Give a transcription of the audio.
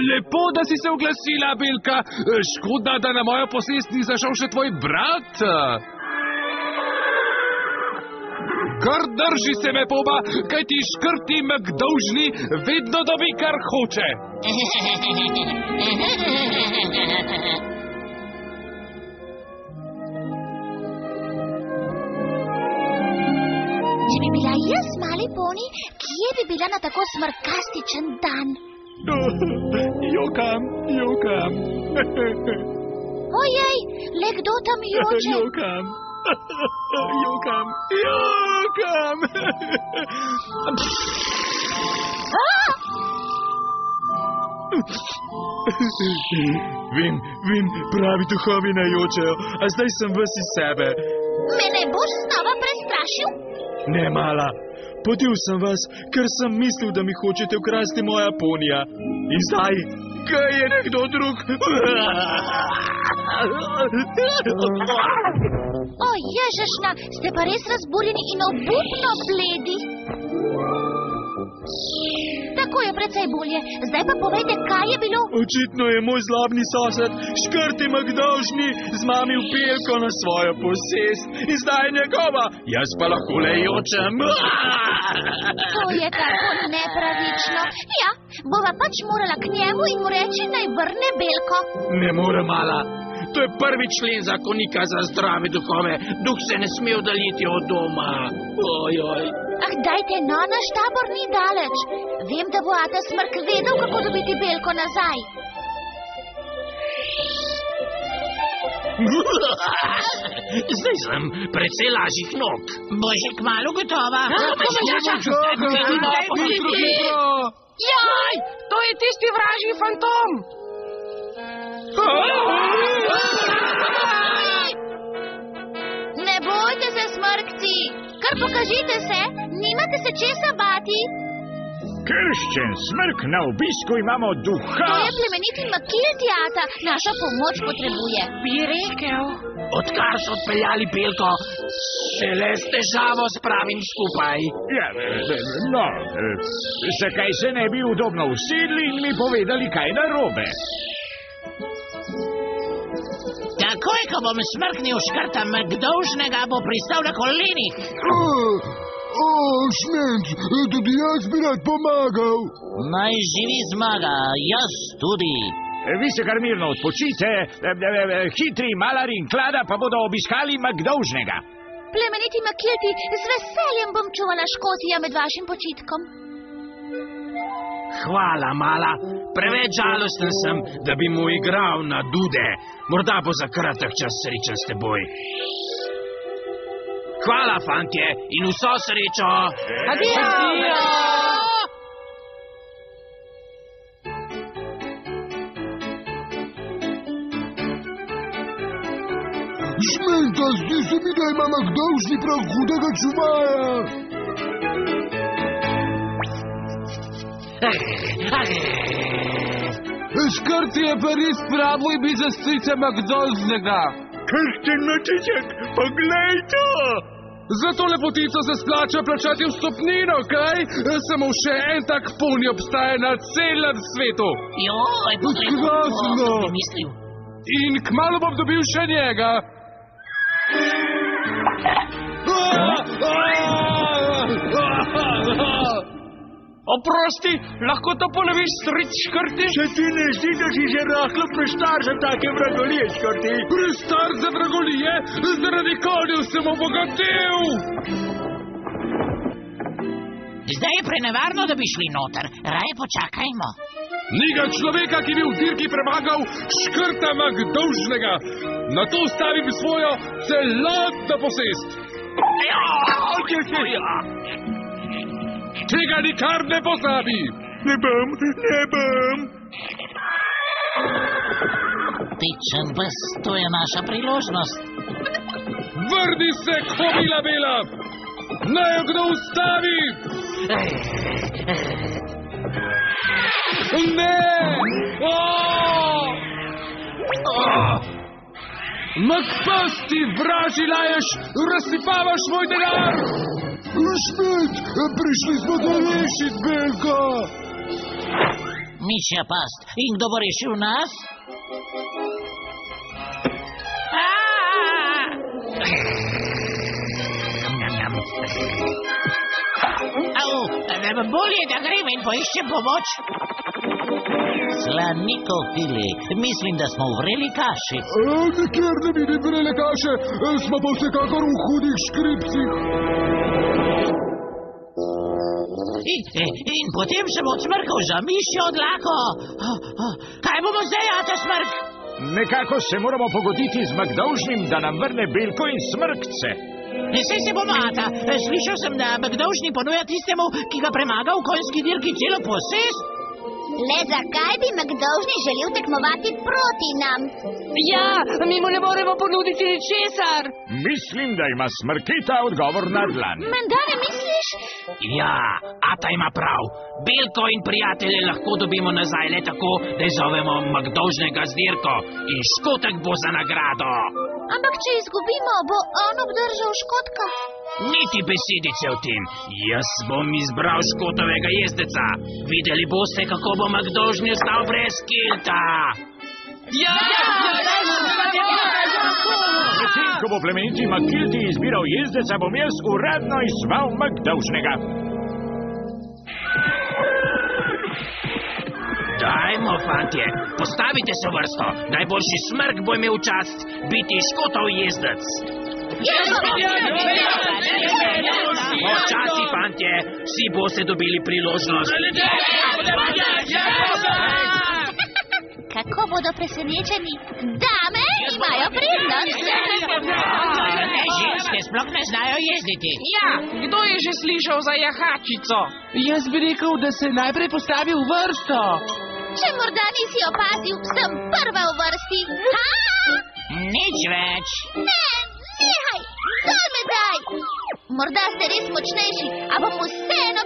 Lepo, da si se oglasila, Belka. Škoda, da na mojo posest ni zašel še tvoj brat. Kar drži se me, Boba, kaj ti škrti McDolžni vedno dobi, kar hoče. Če bi bila jaz mali poni, kje bi bila na tako smrkastičen dan? Jokam. Ojej, le kdo tam joče? Jokam. Vem, pravi duhovi ne jočejo, a zdaj sem ves iz sebe. Me ne boš znova prestrašil? Ne, mala, potil sem vas, ker sem mislil, da mi hočete ukrasti moja ponija. In zdaj, kaj je nekdo drug? O, Ježešna, ste pa res razburjeni in obupno bledi. Tako je precej bolje. Zdaj pa povejte, kaj je bilo? Očitno je moj zlobni sosed, škrti McDolžni, zmamil Belko na svojo posest in zdaj je njegova. Jaz pa lahko le jočem. To je tako nepravično. Ja, bova pač morala k njemu in mu reči, naj vrne Belko. Ne more, mala. To je prvi člen zakonika za zdrave duhove. Duh se ne sme oddaljiti od doma. Ojoj. Ah, dajte, no, naš tabor ni daleč. Vem, da bo ata Smrk vedel, kako dobiti Belko nazaj. Zdaj sem precej lažjih nog. Bo že kmalu gotova. Jaj, to je tisti vražji fantom. Ne bojte se, Smrkci. Kar pokažite se, nimate se česa bati. Krščen Smrk, na obisku imamo duha. To je plemeniti Makilti, ata. Naša pomoč potrebuje. Bi rekel. Odkar so odpeljali Belko, se le s težavo spravim skupaj. Ja, no, zakaj se ne bi udobno usedli in mi povedali, kaj je narobe? Takoj, ko bom smrknil škrta McDolžnega, bo pristal na kolenih. Šmenc, tudi jaz bi rad pomagal. Naj živi zmaga, jaz tudi. Vi se kar mirno odpočite, hitri malari in klada pa bodo obiskali McDolžnega. Plemeniti Makilti, z veseljem bom čuvala Škotija med vašim počitkom. Hvala, mala. Preveč žalosten sem, da bi mu igral na dude. Morda bo za kratek čas srečen s teboj. Hvala, fantje, in vso srečo. Adijo! Šmenta, zdi se mi, da ima McDolžni prav hudega čuvaja. Škrti je pa res pravo ime za strica McDolžnega. Krščen mačiček, poglej to! Za to lepotico se splača plačati vstopnino, kaj? Samo še en tak poni obstaja na celem svetu. Joj, Krasno. mislil. In kmalu bom dobil še njega. Oprosti, lahko to ponoviš, stric škrti? Če ti ne zdi, da si že rahlo prestar za take vragolije, škrti? Prestar za vragolije? Zaradi konjev sem obogatel. Zdaj je prenevarno, da bi šli noter. Raje počakajmo. Ni ga človeka, ki bi v dirki premagal škrta McDolžnega. Na to stavim svojo celotno posest. Tega nikar ne pozabi. Ne bom. Tečen pes, to je naša priložnost. Vrni se, kobila bela. Naj jo kdo ustavi! Ne! Makpasti, vraži laješ, razsipavaš moj denar! Spet, prišli smo ga rešiti, Belka. Mišja past. In kdo bo rešil nas? Bolje, da grem in poiščem pomoč. Slaniko fili, mislim, da smo v vreli kaši. Nikjer ne vidim vrele kaše, smo pa vsekakor v hudih škripcih. In potem sem odsmrkal za mišjo dlako. Kaj bomo zdaj, ata Smrk? Nekako se moramo pogoditi z Magdolžnim, da nam vrne Belko in Smrkce. Sej se bomo, ata. Slišal sem, da Magdolžni ponuja tistemu, ki ga premaga v konjski dirki, celo posest. Le zakaj bi Magdolžni želel tekmovati proti nam? Ja, mi mu ne moremo ponuditi ničesar. Mislim, da ima Smrkita odgovor na dlan. Menda ne misliš? Ja, ata ima prav. Belko in prijatelje lahko dobimo nazaj le tako, da izzovemo Magdolžnega z dirko in Škotek bo za nagrado. Ampak če izgubimo, bo on obdržal Škotka. Niti besedice o tem. Jaz bom izbral Škotovega jezdeca. Videli boste, kako bo Magdolžni ostal brez kilta. Medtem, ko bo plemeniti Makilti izbiral jezdeca, bom jaz uradno izzval Magdolžnega. Dajmo, fantje, postavite se v vrsto. Najboljši Smrk bo imel čast biti Škotov jezdec. Počasi, fantje, vsi boste dobili priložnost. Kako bodo presenečeni? Dame imajo prednost. Ne, ženske sploh ne znajo jezditi. Ja, kdo je že slišal za jahačico? Jaz bi rekel, da se najprej postavi v vrsto. Če morda nisi opazil, sem prva v vrsti. Ha! Nič več. Ne, nehaj, dol me daj. Morda ste res močnejši, a bom vseeno